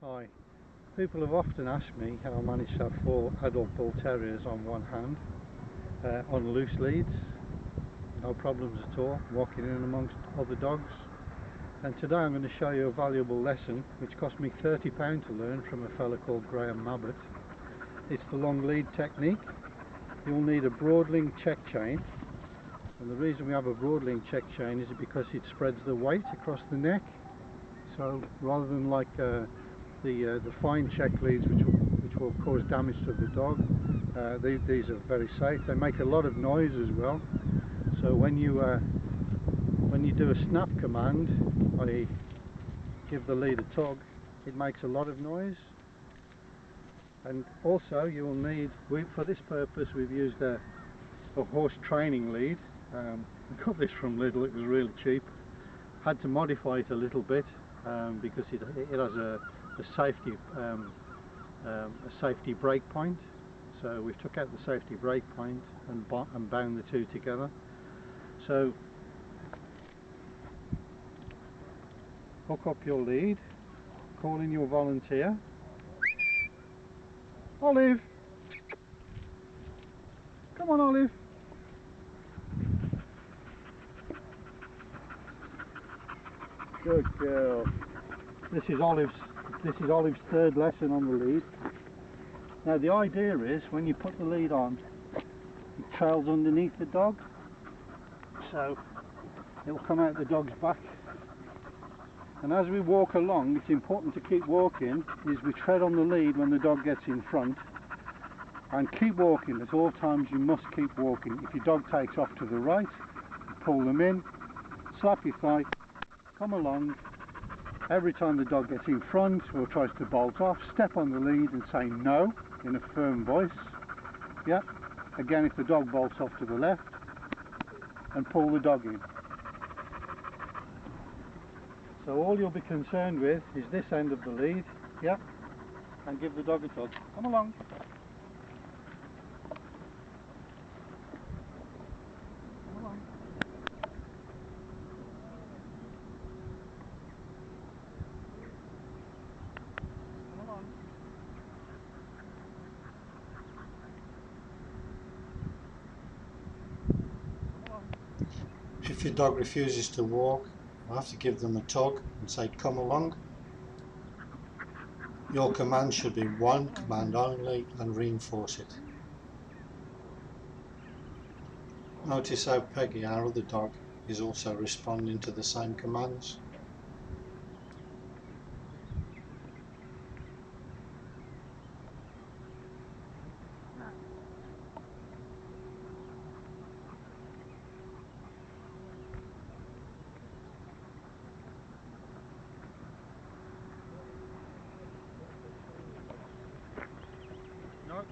Hi. People have often asked me how I managed to have 4 adult bull terriers on one hand, on loose leads, no problems at all, walking in amongst other dogs. And today I'm going to show you a valuable lesson which cost me £30 to learn from a fella called Graham Mabbutt. It's the long lead technique. You'll need a broadling check chain, and the reason we have a broadling check chain is because it spreads the weight across the neck. So rather than like the fine check leads which will cause damage to the dog, these are very safe. They make a lot of noise as well. So when you do a snap command, i.e. give the lead a tug, it makes a lot of noise. And also you will need, for this purpose we've used a horse training lead. I got this from Lidl, it was really cheap. Had to modify it a little bit because it has a safety break point. So we've took out the safety break point and bound the two together. So hook up your lead, call in your volunteer. Olive! Come on, Olive! Good girl. This is Olive's third lesson on the lead. Now the idea is when you put the lead on, it trails underneath the dog, so it will come out the dog's back. And as we walk along, it's important to keep walking, is we tread on the lead when the dog gets in front, and keep walking. At all times you must keep walking. If your dog takes off to the right, you pull them in, slap your thigh, come along. Every time the dog gets in front or tries to bolt off, step on the lead and say no in a firm voice. Yep. Again, if the dog bolts off to the left, and pull the dog in. So all you'll be concerned with is this end of the lead, yep, and give the dog a tug. Come along. Come along. Come along. Come along. If your dog refuses to walk, you have to give them a tug and say come along. Your command should be one command only and reinforce it. Notice how Peggy, our other dog, is also responding to the same commands. No.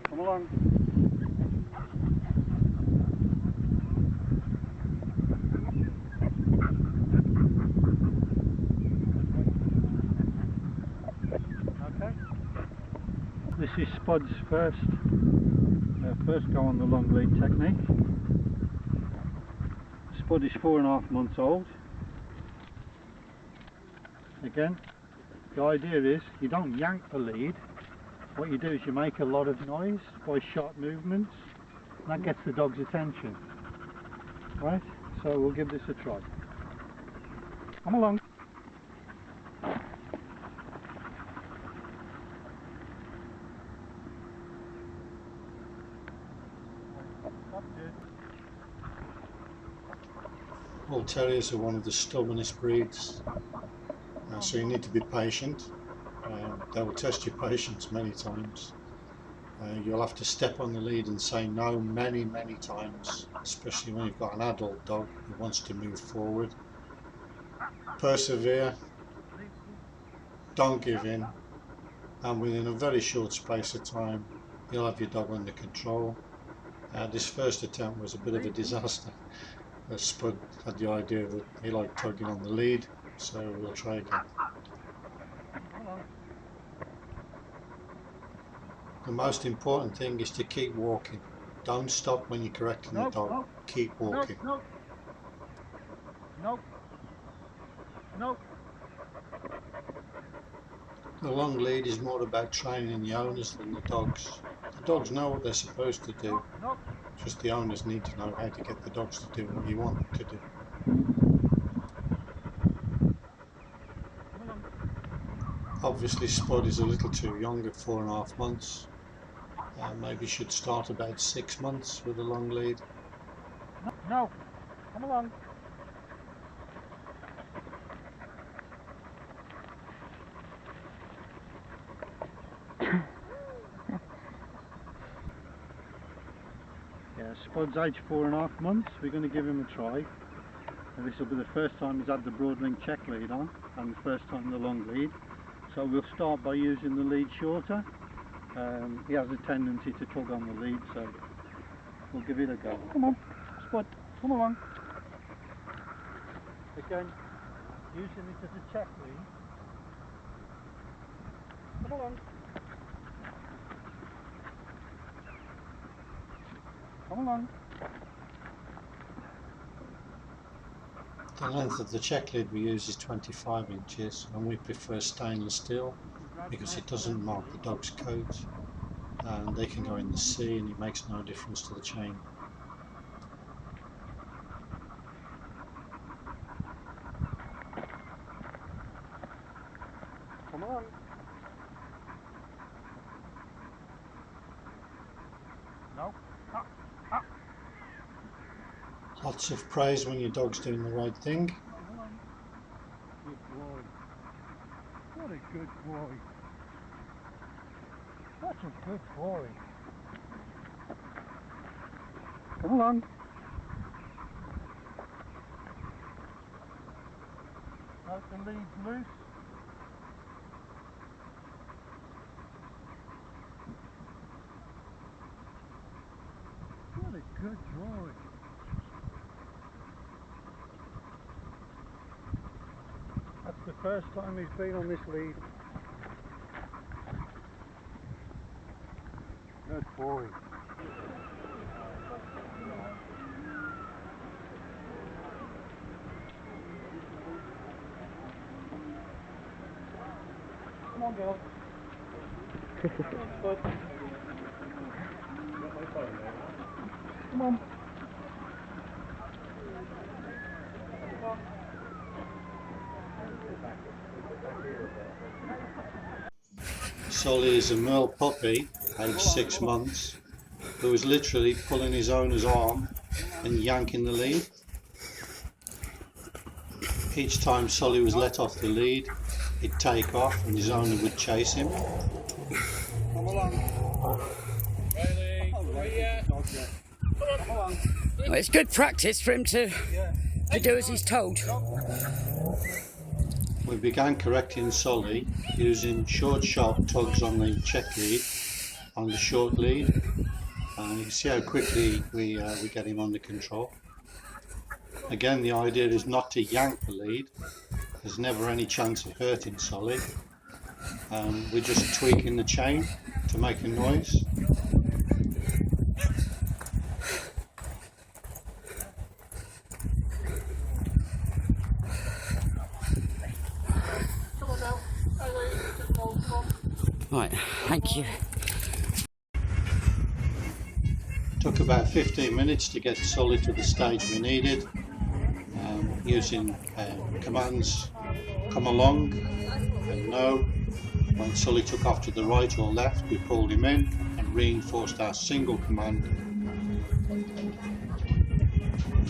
Come along. Okay. This is Spud's first go on the long lead technique. Spud is 4.5 months old. Again, the idea is you don't yank the lead. What you do is you make a lot of noise by sharp movements, and that gets the dog's attention. Right? So we'll give this a try. Come along. Bull terriers are one of the stubbornest breeds, so you need to be patient. They will test your patience many times. You'll have to step on the lead and say no many times, especially when you've got an adult dog who wants to move forward. Persevere, don't give in, and within a very short space of time you'll have your dog under control. This first attempt was a bit of a disaster. Spud had the idea that he liked tugging on the lead, so we'll try again. The most important thing is to keep walking. Don't stop when you're correcting the dog. Nope. Keep walking. Nope. Nope. Nope. The long lead is more about training the owners than the dogs. The dogs know what they're supposed to do. Nope. Just the owners need to know how to get the dogs to do what you want them to do. Obviously Spud is a little too young at 4.5 months. Maybe should start about 6 months with a long lead. No. Come along. Yeah, Spud's age 4.5 months. We're going to give him a try. And this will be the first time he's had the broad link check lead on, and the first time the long lead. So we'll start by using the lead shorter. He has a tendency to tug on the lead, so we'll give it a go. Come on, Spud, come along. Again, using it as a check lead. Come along. Come along. The length of the check lead we use is 25 inches, and we prefer stainless steel because it doesn't mark the dog's coat, and they can go in the sea and it makes no difference to the chain. Come on. No. Lots of praise when your dog's doing the right thing. Come on. Good boy. What a good boy. That's a good boy. Come along. Now the lead's loose. What a good boy. That's the first time he's been on this lead. Good boy. Come on, girl. Spud. Come on. Sully is a male puppy, aged 6 months, who is literally pulling his owner's arm and yanking the lead. Each time Sully was let off the lead, he'd take off and his owner would chase him. Come along. Well, it's good practice for him to do as he's told. We began correcting Sully using short sharp tugs on the check lead, on the short lead, and you can see how quickly we get him under control. Again, the idea is not to yank the lead. There's never any chance of hurting Sully. We're just tweaking the chain to make a noise. Right, thank you. Took about 15 minutes to get Sully to the stage we needed, using commands, come along and no. When Sully took off to the right or left, we pulled him in and reinforced our single command.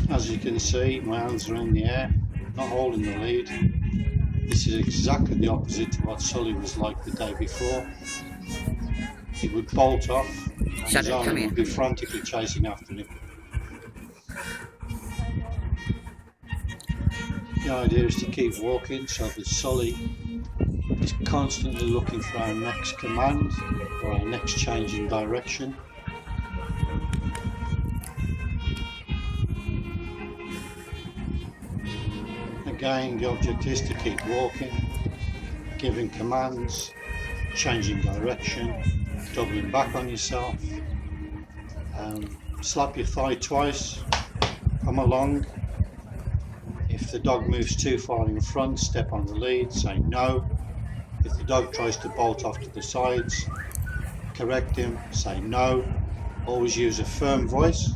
As you can see, my hands are in the air, not holding the lead. This is exactly the opposite to what Sully was like the day before. He would bolt off and his owner would be frantically chasing after him. The idea is to keep walking so that Sully is constantly looking for our next command or our next change in direction. Again, the object is to keep walking, giving commands, changing direction, doubling back on yourself. Slap your thigh twice, come along. If the dog moves too far in front, step on the lead, say no. If the dog tries to bolt off to the sides, correct him, say no. Always use a firm voice.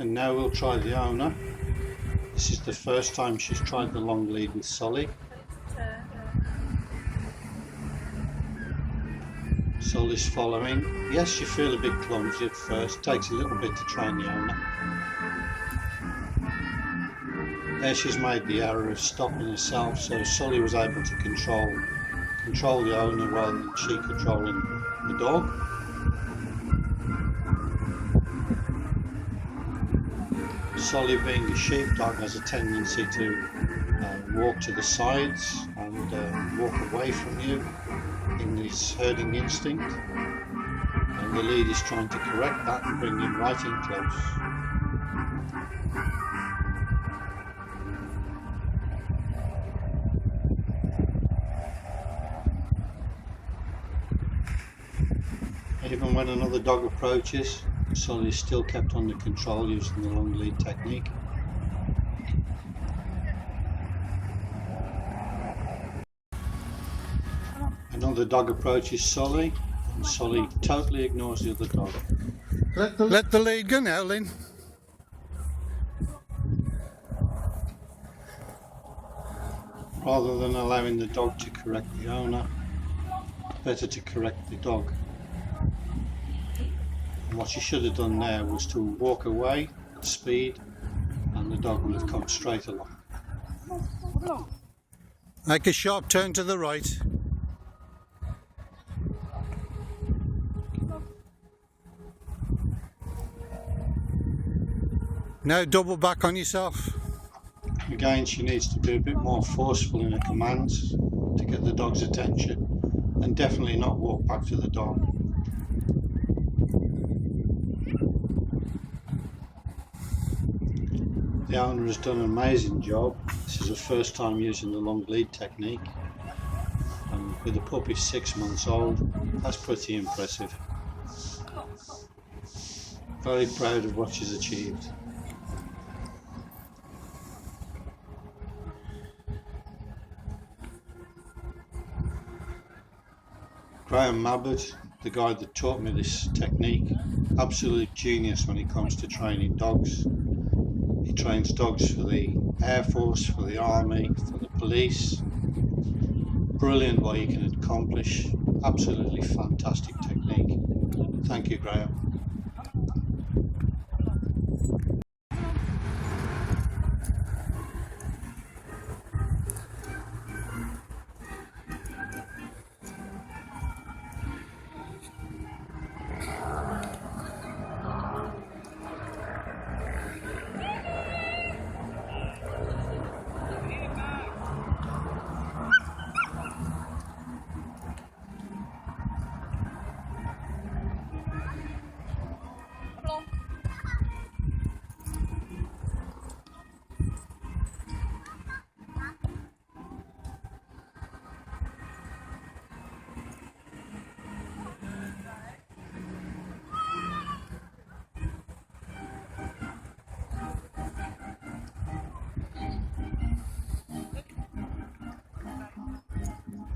And now we'll try the owner. This is the first time she's tried the long lead with Sully. Sully's following. Yes, you feel a bit clumsy at first. Takes a little bit to train the owner. There she's made the error of stopping herself, so Sully was able to control the owner rather than she controlling the dog. Sully, being a sheepdog, has a tendency to walk to the sides and walk away from you in his herding instinct, and the lead is trying to correct that and bring him right in close. Even when another dog approaches, Sully is still kept under control using the long lead technique. Another dog approaches Sully, and Sully totally ignores the other dog. Let the lead go now, Lynn. Rather than allowing the dog to correct the owner, better to correct the dog. And what she should have done there was to walk away at speed, and the dog would have come straight along. Make a sharp turn to the right. Now double back on yourself. Again, she needs to be a bit more forceful in her commands to get the dog's attention, and definitely not walk back to the dog. The owner has done an amazing job. This is her first time using the long lead technique, and with the puppy 6 months old, that's pretty impressive. Very proud of what she's achieved. Graham Mabbutt, the guy that taught me this technique, absolute genius when it comes to training dogs. He trains dogs for the Air Force, for the Army, for the police. Brilliant what he can accomplish. Absolutely fantastic technique. Thank you, Graham.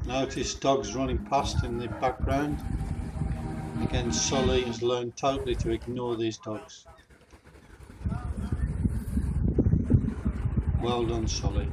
Notice dogs running past in the background. Again, Sully has learned totally to ignore these dogs. Well done, Sully.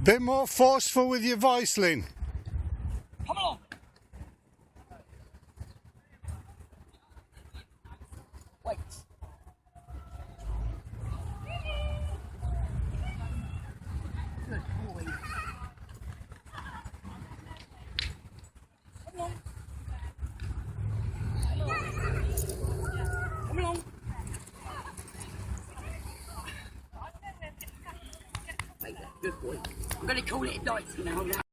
Bit more forceful with your voice, Lynn. Come along. Wait. Good boy. Come along. Come along. Good boy. I'm going to call it a night now.